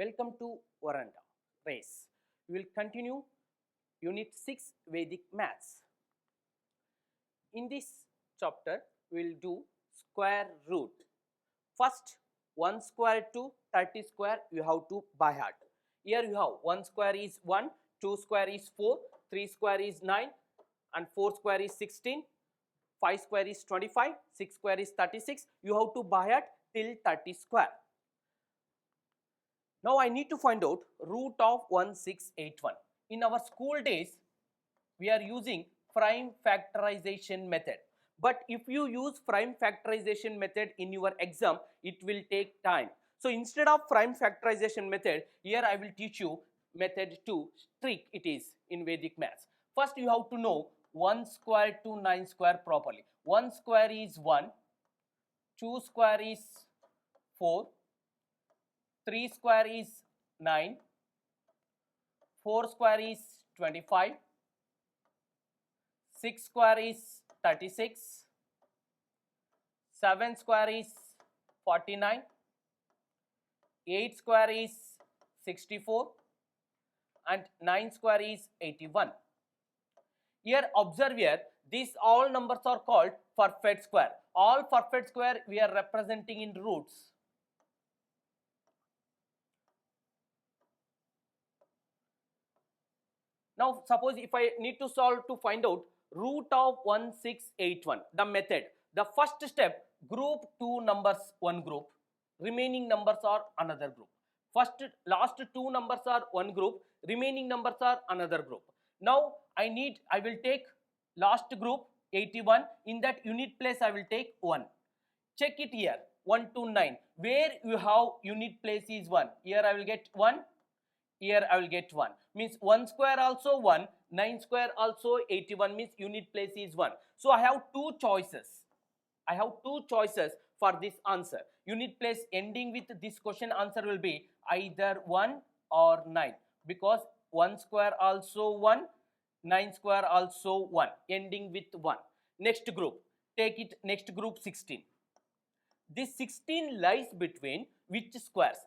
Welcome to Veranda Race. We will continue Unit 6 Vedic Maths. In this chapter, we will do square root. First, 1 square to 30 square you have to by heart. Here you have 1 square is 1, 2 square is 4, 3 square is 9 and 4 square is 16, 5 square is 25, 6 square is 36. You have to by heart till 30 square. Now I need to find out root of 1681. In our school days, we are using prime factorization method. But if you use prime factorization method in your exam, it will take time. So instead of prime factorization method, here I will teach you method 2, trick it is in Vedic maths. First you have to know 1 square to 9 square properly. 1 square is 1, 2 square is 4, 3 square is 9, 4 square is 25, 6 square is 36, 7 square is 49, 8 square is 64 and 9 square is 81. Here observe here, these all numbers are called perfect square. All perfect square we are representing in roots. Now suppose if I need to solve to find out root of 1681, the method, the first step, group two numbers one group, remaining numbers are another group. Last two numbers are one group, remaining numbers are another group. Now I will take last group 81, in that unit place I will take 1. Check it here, 1 to 9, where you have unit place is 1, here I will get 1, here I will get 1, means 1 square also 1, 9 square also 81, means unit place is 1. So I have two choices. I have two choices for this answer. Unit place ending with this question answer will be either 1 or 9, because 1 square also 1, 9 square also 1, ending with 1. Next group, take it next group 16. This 16 lies between which squares?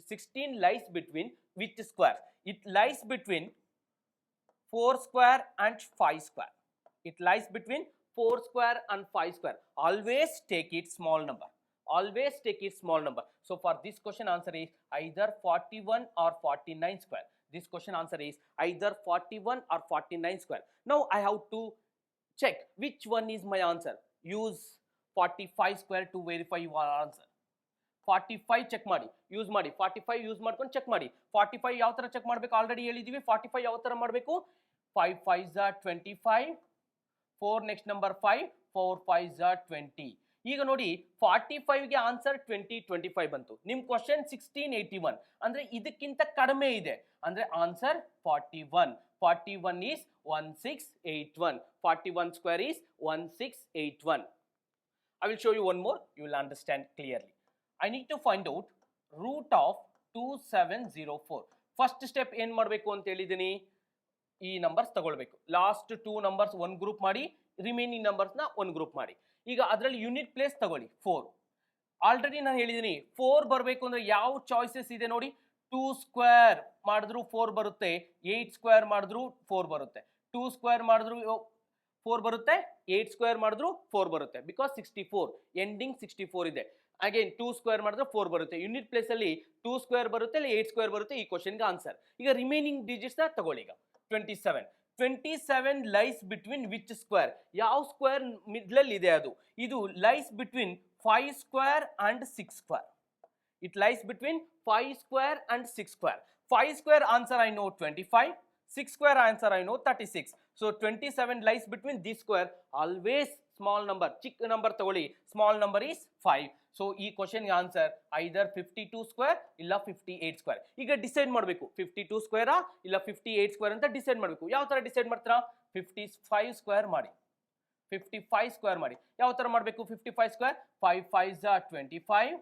16 lies between which squares? It lies between 4 square and 5 square. It lies between 4 square and 5 square. Always take it small number. Always take it small number. So for this question answer is either 41 or 49 square. This question answer is either 41 or 49 square. Now I have to check which one is my answer. Use 45 square to verify your answer. 45 check ಮಾಡಿ, use ಮಾಡಿ, 45 use ಮಾಡ್ಕೊಂಡು check ಮಾಡಿ. 45 ಯಾವ ತರ check ಮಾಡಬೇಕು already ಹೇಳಿದೀವಿ. 45 ಯಾವ ತರ ಮಾಡಬೇಕು? 5 5s are 25, 4 next number 5, 4 5s are 20. ಈಗ ನೋಡಿ 45 ಗೆ ಆನ್ಸರ್ 2025 ಬಂತು. ನಿಮ್ಮ ಕ್ವೆಶ್ಚನ್ 1681 ಅಂದ್ರೆ ಇದಕ್ಕಿಂತ ಕಡಿಮೆ ಇದೆ, ಅಂದ್ರೆ answer 41. 41 is 1681. 41 square is 1681. I will show you one more, you will understand clearly. I need to find out root of 2704. First step ಏನು ಮಾಡಬೇಕು ಅಂತ ಹೇಳಿದೀನಿ, ಈ ನಂಬರ್ಸ್ ತಗೊಳ್ಬೇಕು. Last two numbers one group ಮಾಡಿ, ರಿಮೈನಿಂಗ್ ನಂಬರ್ಸ್ನ ಒನ್ ಗ್ರೂಪ್ ಮಾಡಿ. ಈಗ ಅದರಲ್ಲಿ ಯೂನಿಟ್ ಪ್ಲೇಸ್ ತಗೊಳ್ಳಿ 4. ಆಲ್ರೆಡಿ ನಾನು ಹೇಳಿದ್ದೀನಿ 4 ಬರಬೇಕು ಅಂದ್ರೆ ಯಾವ ಚಾಯ್ಸಸ್ ಇದೆ ನೋಡಿ. 2 ಸ್ಕ್ವೇರ್ ಮಾಡಿದ್ರು 4 ಬರುತ್ತೆ, 8 ಸ್ಕ್ವೇರ್ ಮಾಡಿದ್ರು 4 ಬರುತ್ತೆ, 2 ಸ್ಕ್ವೇರ್ ಮಾಡಿದ್ರು 4 ಬರುತ್ತೆ, 8 ಸ್ಕ್ವೇರ್ ಮಾಡಿದ್ರು 4 ಬರುತ್ತೆ, ಬಿಕಾಸ್ 64 ಎಂಡಿಂಗ್ 64 ಇದೆ. ಅಗೇನ್ 2 ಸ್ಕ್ವೇರ್ ಮಾಡಿದ್ರೆ 4 ಬರುತ್ತೆ. ಯೂನಿಟ್ ಪ್ಲೇಸ್ ಅಲ್ಲಿ 2 ಸ್ಕ್ವೇರ್ ಬರುತ್ತೆ, ಇಲ್ಲ 8 ಸ್ಕ್ವೇರ್ ಬರುತ್ತೆ. ಈ ಕ್ವಶನ್ಗೆ ಆನ್ಸರ್. ಈಗ ರಿಮೈನಿಂಗ್ ಡಿಜಿಟ್ಸ್ ನ ತಗೊಳ್ಳಿ. ಈಗ 27 ಲೈಸ್ ಬಿಟ್ವೀನ್ ವಿಚ್ ಸ್ಕ್ವೇರ್? ಯಾವ ಸ್ಕ್ವೇರ್ ಮಿಡ್ಲ್ ಇದೆ ಅದು? ಇದು lies between 5 square and 6 square. It lies between 5 square and 6 square. 5 square answer I know 25, 6 square answer I know 36. So 27 lies between this square. Always small number, chick number ತಗೊಳ್ಳಿ. Small number is 5. So ಈ question answer either 52 square ಇಲ್ಲ 58 square. ಈಗ decide ಮಾಡಬೇಕು 52 square ಇಲ್ಲ 58 square ಅಂತ decide ಮಾಡಬೇಕು. ಯಾವ ತರ ಡಿಸೈಡ್ ಮಾಡ್ತೀರಾ? 55 square ಮಾಡಿ, 55 square ಮಾಡಿ. ಯಾವ ತರ ಮಾಡಬೇಕು? 55 square, 5 5s are 25,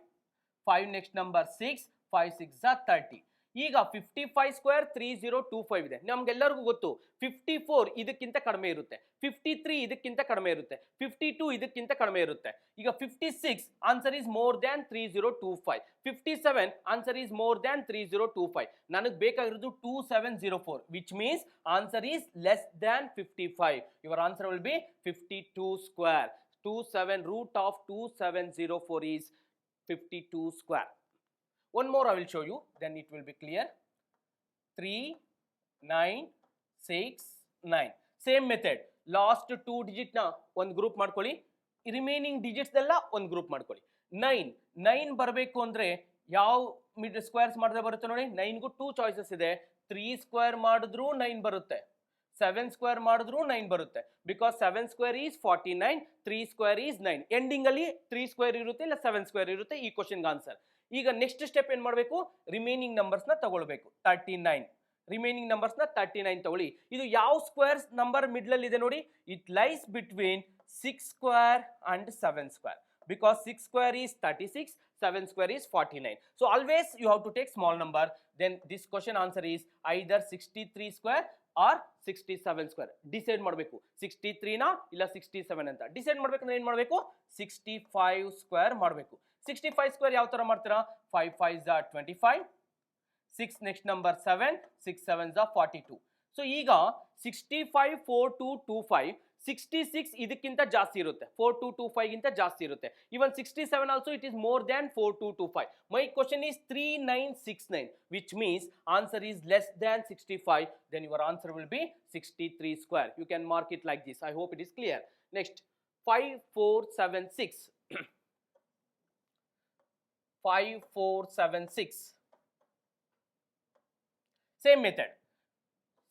5 next number 6, 5 6s are 30. ಈಗ 55 ಸ್ಕ್ವೇರ್ 3025 ಇದೆ. ನಮ್ಗೆಲ್ಲರಿಗೂ ಗೊತ್ತು 54 ಇದಕ್ಕಿಂತ ಕಡಿಮೆ ಇರುತ್ತೆ, 53 ಇದಕ್ಕಿಂತ ಕಡಿಮೆ ಇರುತ್ತೆ, 52 ಇದಕ್ಕಿಂತ ಕಡಿಮೆ ಇರುತ್ತೆ. ಈಗ 56 answer is more than 3025, 57 answer is more than 3025. ನನಗೆ ಬೇಕಾಗಿರೋದು 2704, which means answer is less than 55. Your answer will B 52 square. 27 root of 2704 is 52 square. One more I will show you, then it will be clear. 3, 9, 6, 9. Same method. Last 2 digit na one group ಮಾಡ್ಕೊಳ್ಳಿ, remaining digits ಎಲ್ಲ ಒಂದು group ಮಾಡ್ಕೊಳ್ಳಿ. 9 ಬರಬೇಕು ಅಂದ್ರೆ ಯಾವ mid squares ಮಾಡಿದ್ರೆ ಬರುತ್ತೆ ನೋಡಿ. 9ಗೂ 2 ಚಾಯ್ಸಸ್ ಇದೆ. 3 ಸ್ಕ್ವೇರ್ ಮಾಡಿದ್ರು 9 ಬರುತ್ತೆ, 7 ಸ್ಕ್ವೇರ್ ಮಾಡಿದ್ರು 9 ಬರುತ್ತೆ. Because 7 square is 49, 3 square is 9. Ending ಅಲ್ಲಿ 3 ಸ್ಕ್ವೇರ್ ಇರುತ್ತೆ ಇಲ್ಲ 7 ಸ್ಕ್ವೇರ್ ಇರುತ್ತೆ. ಈ ಕ್ವಶನ್ಗೆ ಆನ್ಸರ್. ಈಗ ನೆಕ್ಸ್ಟ್ ಸ್ಟೆಪ್ ಏನ್ ಮಾಡಬೇಕು, ರಿಮೈನಿಂಗ್ ನಂಬರ್ಸ್ ನ ತಗೊಳ್ಬೇಕು. 39 ರಿಮೈನಿಂಗ್ ನಂಬರ್ಸ್ ನ 39 ತಗೊಳ್ಳಿ. ಇದು ಯಾವ ಸ್ಕ್ವೇರ್ಸ್ ನಂಬರ್ ಮಿಡ್ಲ್ ಅಲ್ಲಿ ಇದೆ ನೋಡಿ. It lies between 6 square and 7 square, because 6 square is 36, 7 square is 49. So always you have to take small number. Then this question answer is either 63 square or 67 square. Decide ಮಾಡಬೇಕು 63 ನಾ ಇಲ್ಲ 67 ಅಂತ. Decide ಮಾಡಬೇಕಂದ್ರೆ ಏನು ಮಾಡಬೇಕು, 65 ಸ್ಕ್ವೇರ್ ಮಾಡಬೇಕು. 65 square ಯಾವ ತರ ಮಾಡ್ತೀರಾ, 5 5s are 25, 6 next number 7, 6 7s are 42. So ಈಗ 65 4225, 66 ಇದಕ್ಕಿಂತ ಜಾಸ್ತಿ ಇರುತ್ತೆ, 4225 ಗಿಂತ ಜಾಸ್ತಿ ಇರುತ್ತೆ. Even 67 also it is more than 4225. My question is 3969, which means answer is less than 65. Then your answer will be 63 square. You can mark it like this. I hope it is clear. Next 5476. 5476 same method.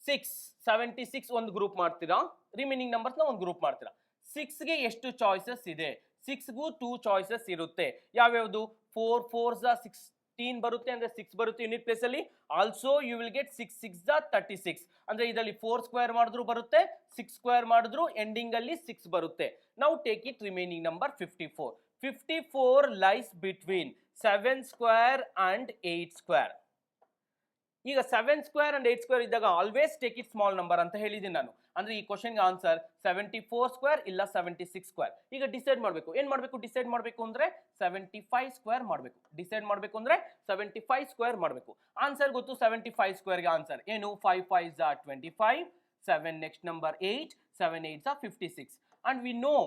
76 ಒಂದು group ಮಾಡ್ತೀರಾ, remaining numbers ನ ಒಂದು group ಮಾಡ್ತೀರಾ. 6 ಗೆ ಎಷ್ಟು choices ಇದೆ, 6ಗೂ 2 choices ಇರುತ್ತೆ. ಯಾವ್ಯಾವುದು, 4 4s are 16 ಬರುತ್ತೆ ಅಂದ್ರೆ 6 ಬರುತ್ತೆ ಯೂನಿಟ್ ಪ್ಲೇಸ್ ಅಲ್ಲಿ. Also you will get 6 6s are 36 ಅಂದ್ರೆ ಇದರಲ್ಲಿ 4 ಸ್ಕ್ವೇರ್ ಮಾಡಿದ್ರು ಬರುತ್ತೆ, 6 ಸ್ಕ್ವೇರ್ ಮಾಡಿದ್ರು ಎಂಡಿಂಗ್ ಅಲ್ಲಿ 6 ಬರುತ್ತೆ. Now take it remaining number 54. 54 lies between 7 square and 8 square. ಈಗ 7 ಸ್ಕ್ವೇರ್ ಅಂಡ್ 8 ಸ್ಕ್ವೇರ್ ಇದ್ದಾಗ always take it small number ಅಂತ ಹೇಳಿದ್ದೀನಿ ನಾನು. ಅಂದ್ರೆ ಈ ಕ್ವಶನ್ಗೆ ಆನ್ಸರ್ 74 ಸ್ಕ್ವೇರ್ ಇಲ್ಲ 76 ಸ್ಕ್ವೇರ್. ಈಗ ಡಿಸೈಡ್ ಮಾಡಬೇಕು, ಏನ್ ಮಾಡಬೇಕು, ಡಿಸೈಡ್ ಮಾಡಬೇಕು ಅಂದ್ರೆ 75 ಸ್ಕ್ವೇರ್ ಮಾಡಬೇಕು. ಡಿಸೈಡ್ ಮಾಡಬೇಕು ಅಂದ್ರೆ 75 ಸ್ಕ್ವೇರ್ ಮಾಡಬೇಕು. ಆನ್ಸರ್ ಗೊತ್ತು, 75 ಸ್ಕ್ವೇರ್ಗೆ ಆನ್ಸರ್ ಏನು, 5 5s are 25, 7 next number 8, 7 8s are 56. And we know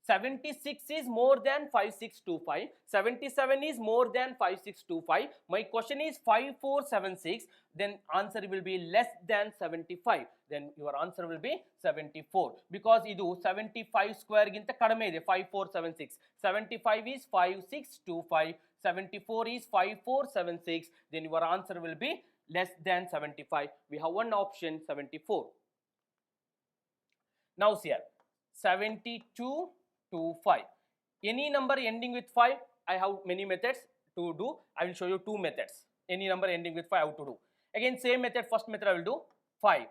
76 is more than 5625, 77 is more than 5625. My question is 5476, then answer will be less than 75. Then your answer will be 74, because idu 75 square ginta kadame ide 5476. 75 is 5625, 74 is 5476. Then your answer will be less than 75. We have one option, 74. Now see here, 72 to 5. Any number ending with 5, I have many methods to do. I will show you 2 methods. Any number ending with 5, how to do. Again same method, first method I will do 5.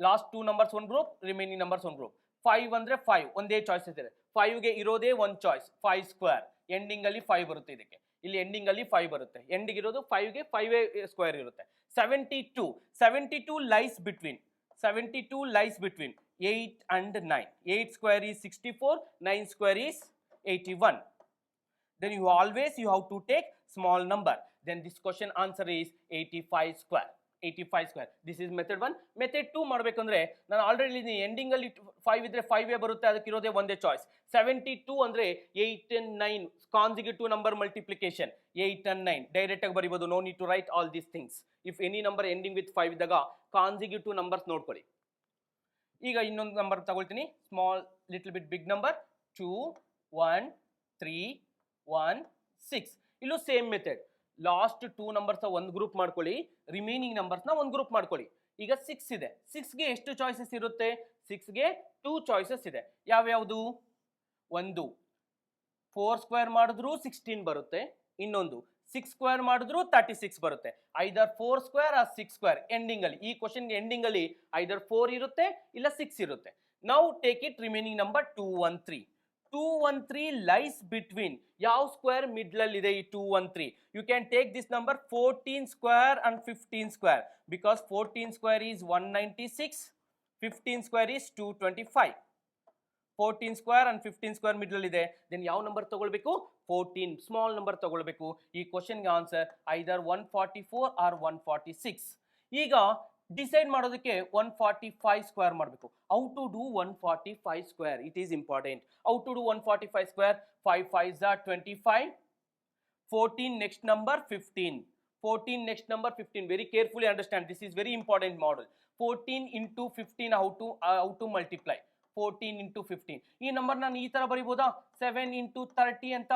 Last 2 numbers one group, remaining numbers one group. 5 andre 5 ಒಂದೇ choice ಇದೆ. 5 ಗೆ ಇರೋದೇ ಒಂದು choice, 5 square. Ending ಅಲ್ಲಿ 5 ಬರುತ್ತೆ, ಇದಕ್ಕೆ ಇಲ್ಲಿ ending ಅಲ್ಲಿ 5 ಬರುತ್ತೆ. ಎಂಡಿಂಗ್ ಇರೋದು 5 ಗೆ 5 ಸ್ಕ್ವೇರ್ ಇರುತ್ತೆ. 72 lies between 8 and 9. 8 square is 64, 9 square is 81. Then you have to take small number. Then this question answer is 85 square. 85 square. This is method 1. Method 2 ಮಾಡಬೇಕಂದ್ರೆ ನಾನು ಆಲ್ರೆಡಿ ಎಂಡಿಂಗ್ ಅಲ್ಲಿ 5 ಇದ್ರೆ 5 ಬರುತ್ತೆ, ಅದಕ್ಕೆ ಇರೋದೇ ಒಂದೇ ಚಾಯ್ಸ್. 72 ಅಂದ್ರೆ 8 and 9 consecutive number multiplication. 8 and 9 direct ಆಗಿ ಬರೀಬಹುದು. No need to write all these things. If any number ending with 5 ಇದ್ದಾಗ ಕಾನ್ಸಿಕ್ಯೂಟಿವ್ ನಂಬರ್ಸ್ ನೋಡ್ಕೊಳ್ಳಿ. ಈಗ ಇನ್ನೊಂದು ನಂಬರ್ ತಗೊಳ್ತೀನಿ, small little bit big number 2 1 3 1 6. ಇಲ್ಲೂ ಸೇಮ್ ಮೆಥಡ್. ಲಾಸ್ಟ್ 2 ನಂಬರ್ಸ್ ಒಂದು ಗ್ರೂಪ್ ಮಾಡ್ಕೊಳ್ಳಿ, ರಿಮೈನಿಂಗ್ ನಂಬರ್ಸ್ ನ ಒಂದು ಗ್ರೂಪ್ ಮಾಡ್ಕೊಳ್ಳಿ. ಈಗ 6 ಇದೆ, 6ಗೆ ಎಷ್ಟು ಚಾಯ್ಸಸ್ ಇರುತ್ತೆ, 6ಗೆ 2 ಚಾಯ್ಸಸ್ ಇದೆ. ಯಾವ್ಯಾವುದು, ಒಂದು 4 ಸ್ಕ್ವೇರ್ ಮಾಡಿದ್ರು 16 ಬರುತ್ತೆ, ಇನ್ನೊಂದು 6 ಸ್ಕ್ವೇರ್ ಮಾಡಿದ್ರು 36 ಬರುತ್ತೆ. ಐದರ್ 4 ಸ್ಕ್ವೇರ್ ಆರ್ 6 ಸ್ಕ್ವೇರ್. ಎಂಡಿಂಗ್ ಅಲ್ಲಿ ಈ ಕ್ವಶನ್ಗೆ ಎಂಡಿಂಗ್ ಅಲ್ಲಿ ಐದರ್ 4 ಇರುತ್ತೆ ಇಲ್ಲ 6 ಇರುತ್ತೆ. ನಾವು take it remaining number 2 1 3. 213 lies between ಯಾವ ಸ್ಕ್ವೇರ್ ಮಿಡ್ಲ್ ಅಲ್ಲಿ ಇದೆ ಈ 213 you can take this number 14 square and 15 square because 14 square is 196 15 square is 225 14 square and 15 square middle ಇದೆ then ಯಾವ ನಂಬರ್ ತಗೊಳ್ಬೇಕು 14 ಸ್ಮಾಲ್ ನಂಬರ್ ತಗೊಳ್ಬೇಕು ಈ ಕ್ವೆಶ್ಚನ್ ಗೆ ಆನ್ಸರ್ either 144 or 146 ಈಗ ಡಿಸೈಡ್ ಮಾಡೋದಕ್ಕೆ 145 ಸ್ಕ್ವೇರ್ ಮಾಡಬೇಕು how to do 145 square it is important how to do 145 square 5 5s are 25 14 next number 15 14 next number 15 very carefully understand this is very important model 14 into 15 how to multiply 14 into 15 ಈ number ನಾನು ಈ ತರ ಬರೀಬಹುದಾ 7 into 30 ಅಂತ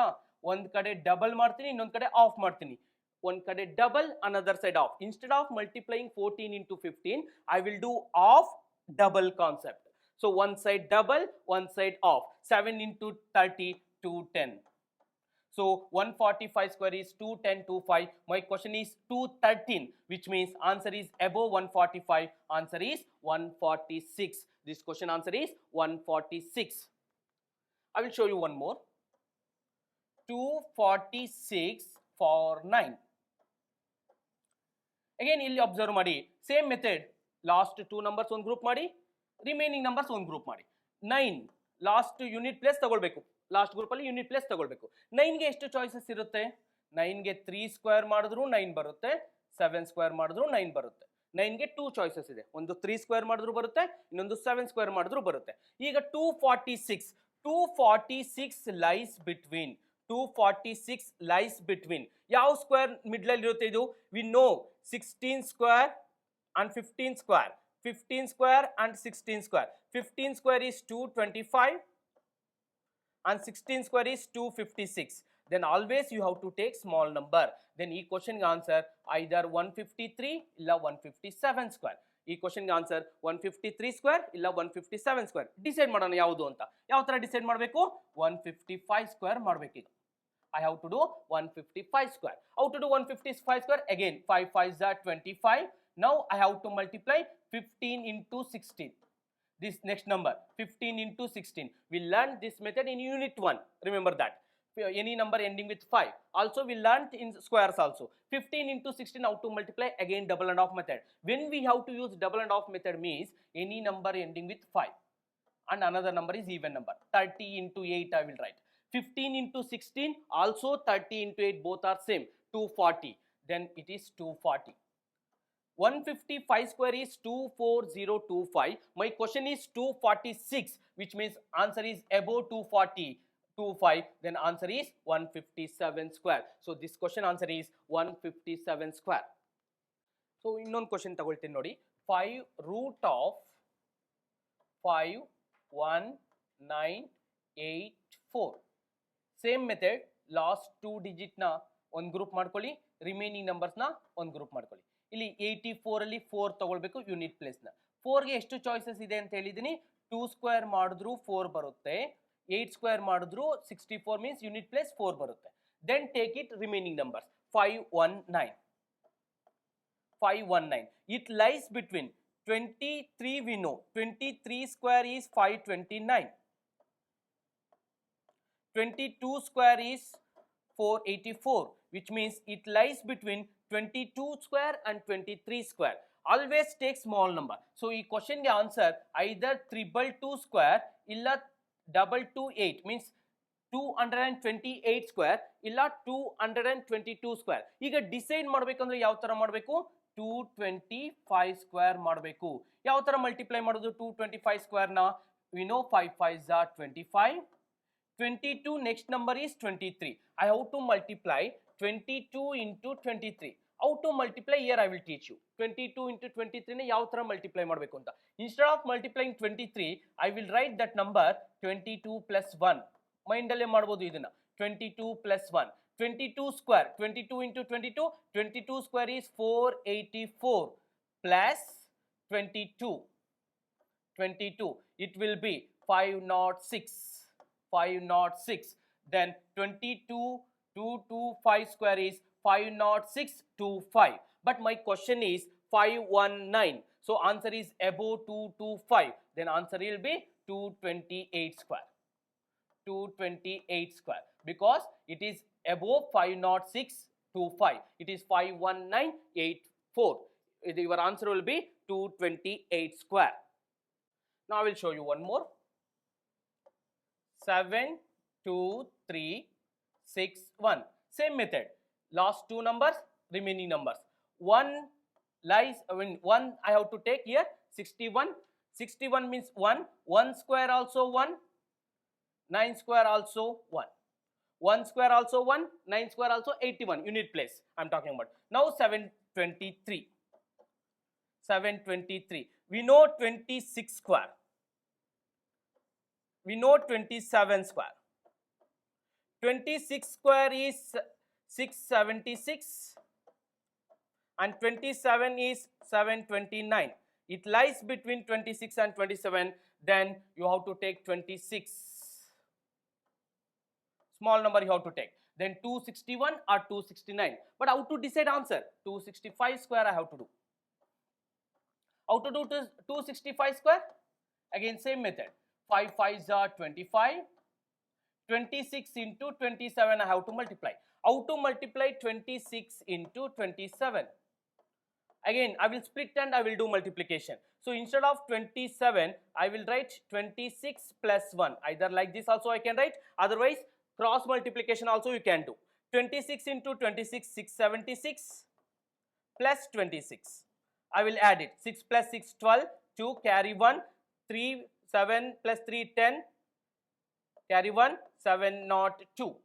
ಒಂದ್ ಕಡೆ double ಮಾಡ್ತೀನಿ ಇನ್ನೊಂದ್ ಕಡೆ ಆಫ್ ಮಾಡ್ತೀನಿ one kade double another side off instead of multiplying 14 into 15 I will do off double concept so one side double one side off 7 into 30 210 so 145 square is 210 25 my question is 213 which means answer is above 145 answer is 146 this question answer is 146 I will show you one more 246 for 9 again ಇಲ್ಲಿ observe ಮಾಡಿ same method last 2 numbers ಒಂದು group ಮಾಡಿ remaining numbers ಒಂದು group ಮಾಡಿ 9 last unit place ತಗೊಳ್ಬೇಕು last group ಅಲ್ಲಿ unit place ತಗೊಳ್ಬೇಕು 9 ಗೆ ಎಷ್ಟು ಚಾಯ್ಸಸ್ ಇರುತ್ತೆ 9 ಗೆ 3 ಸ್ಕ್ವೇರ್ ಮಾಡಿದ್ರು 9 ಬರುತ್ತೆ 7 ಸ್ಕ್ವೇರ್ ಮಾಡಿದ್ರು 9 ಬರುತ್ತೆ 9 ಗೆ 2 ಚಾಯ್ಸಸ್ ಇದೆ ಒಂದು 3 ಸ್ಕ್ವೇರ್ ಮಾಡಿದ್ರು ಬರುತ್ತೆ ಇನ್ನೊಂದು 7 ಸ್ಕ್ವೇರ್ ಮಾಡಿದ್ರು ಬರುತ್ತೆ ಈಗ 246 ಲೈಸ್ ಬಿಟ್ವೀನ್ 246 lies between ಯಾವ ಸ್ಕ್ವೇರ್ ಮಿಡ್ಲ್ ಅಲ್ಲಿ ಇರುತ್ತೆ ಇದು we know 16 square and 15 square 15 square and 16 square 15 square is 225 and 16 square is 256 then always you have to take small number then ಈ ಕ್ವೆಶ್ಚನ್ ಗೆ ಆನ್ಸರ್ either 153 ಇಲ್ಲ 157 square ಈ question ಗೆ answer 153 square ಇಲ್ಲ 157 square decide ಮಾಡೋಣ ಯಾವುದು ಅಂತ ಯಾವ ತರ ಡಿಸೈಡ್ ಮಾಡಬೇಕು 155 ಸ್ಕ್ವೇರ್ ಮಾಡಬೇಕು ಈಗ I have to do 155 square. How to do 155 square? Again, 5 5s are 25. Now I have to multiply 15 into 16. This next number, 15 into 16. We learned this method in unit 1. Remember that. Any number ending with 5. Also, we learned in squares also. 15 into 16, how to multiply? Again, double and half method. When we have to use double and half method means any number ending with 5. And another number is even number. 30 into 8 I will write. 15 into 16 also 30 into 8 both are same 240 then it is 240 155 square is 24025 my question is 246 which means answer is above 240 then answer is 157 square so this question answer is 157 square so ಇನ್ನೊಂದು question ತಗೊಳ್ತೀನಿ ನೋಡಿ 5 root of 5 1 9 8 4 same method last 2 digit ನ ಒಂದು group ಮಾಡ್ಕೊಳ್ಳಿ remaining numbers ನ ಒಂದು group ಮಾಡ್ಕೊಳ್ಳಿ ಇಲ್ಲಿ 84 ಅಲ್ಲಿ 4 ತಗೊಳ್ಬೇಕು ಯೂನಿಟ್ ಪ್ಲೇಸ್ ನ 4 ಗೆ ಎಷ್ಟು ಚಾಯ್ಸಸ್ ಇದೆ ಅಂತ ಹೇಳಿದೀನಿ 2 ಸ್ಕ್ವೇರ್ ಮಾಡಿದ್ರು 4 ಬರುತ್ತೆ 8 ಸ್ಕ್ವೇರ್ ಮಾಡಿದ್ರು 64 ಮೀನ್ಸ್ ಯೂನಿಟ್ ಪ್ಲೇಸ್ 4 ಬರುತ್ತೆ then take it remaining numbers 519 it lies between 23 we know 23 square is 529 22 square is 484 which means it lies between 22 square and 23 square always take small number so ee question ge answer either 322 square illa 228 means 228 square illa 222 square ಈಗ decide ಮಾಡಬೇಕಂದ್ರೆ ಯಾವ ತರ ಮಾಡಬೇಕು 225 square ಮಾಡಬೇಕು ಯಾವ ತರ multiply ಮಾಡೋದು 225 square ನ we know 5 5s are 25 22 next number is 23 I have to multiply 22 into 23 how to multiply here I will teach you 22 into 23 ನ ಯಾವ ತರ ಮಲ್ಟಿಪ್ಲೈ ಮಾಡಬೇಕು ಅಂತ instead of multiplying 23 I will write that number 22 plus 1 mind ಅಲ್ಲೇ ಮಾಡಬಹುದು ಇದನ್ನ 22 plus 1 22 square 22 into 22 22 square is 484 plus 22 it will be 506 then 22 225 square is 50625 but my question is 519 so answer is above 225 then answer will be 228 square 228 square, because it is above 50625. It is 51984. Your answer will be 228 square. Now I will show you one more. 7, 2, 3, 6, 1. Same method. Last two numbers, remaining numbers. 1 lies, one I have to take here. 61. 61 means 1. 1 square also 1. 9 square also 1. 1 square also 1. 9 square also 81. Unit place I am talking about. Now 723. 723. We know 26 square. We know 27 square. 26 square is 676 and 27 is 729. It lies between 26 and 27. Then you have to take 26. Small number you have to take. Then 261 or 269. But how to decide answer? 265 square I have to do. How to do 265 square? Again same method. 5 5s are 25. 26 into 27 I have to multiply. How to multiply 26 into 27? Again I will split and I will do multiplication. So instead of 27 I will write 26 plus 1. Either like this also I can write. Otherwise cross multiplication also you can do. 26 into 26, 676 plus 26. I will add it. 6 plus 6, 12. 2 carry 1. 3, 7 plus 3, 10. Carry 1, 7 not 2.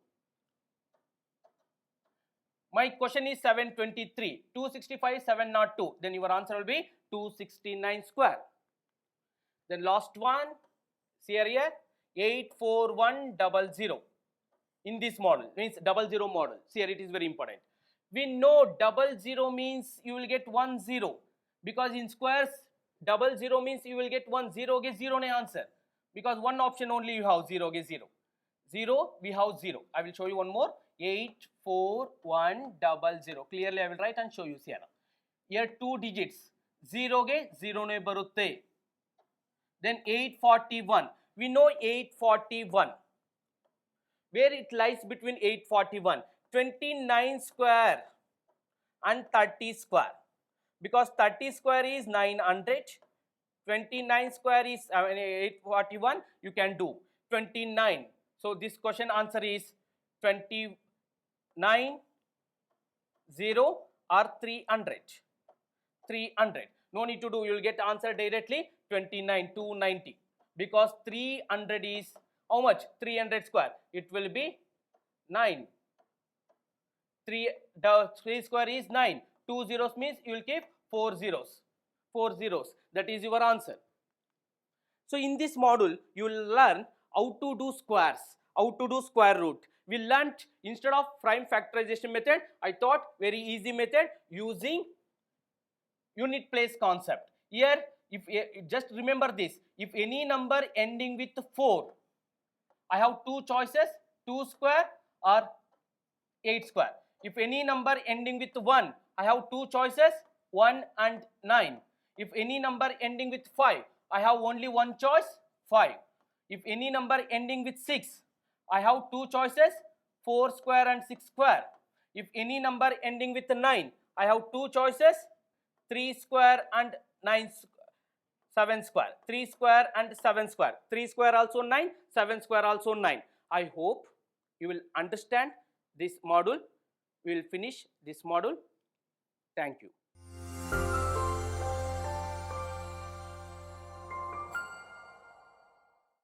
My question is 723. 265, 7 not 2. Then your answer will be 269 square. Then last one, see here, 84100. In this model, means 00 model. See here, it is very important. We know 00 means you will get 10, because in squares 00 means you will get 10 get 0 ne answer, because one option only you have 0 get 0. 0 we have 0. I will show you one more. 84100. Clearly I will write and show you here. Here 2 digits. 0 get 0 ne barutte. Then 841. We know 841. Where it lies between 841? 29 square and 30 square. Because 30 square is 900. 29 square is 841. You can do 29. So this question answer is 29, 0 or 300. 300. No need to do. You will get answer directly 29, 290. Because 300 is how much? 300 square. It will be 9. 3 square is 9. 2 zeros means you will keep 4 zeros. 4 zeros. That is your answer. So in this module, you will learn how to do squares, how to do square root. We learnt instead of prime factorization method, I thought very easy method using unit place concept. Here, if just remember this, if any number ending with 4, I have two choices, 2 square or 8 square. If any number ending with 1, I have two choices, 1 and 9. If any number ending with 5, I have only one choice, 5. If any number ending with 6, I have two choices, 4 square and 6 square. If any number ending with 9, I have two choices, 3 square and 7 square. 3 square and 7 square. 3 square also 9, 7 square also 9. I hope you will understand this module. We will finish this module. Thank you.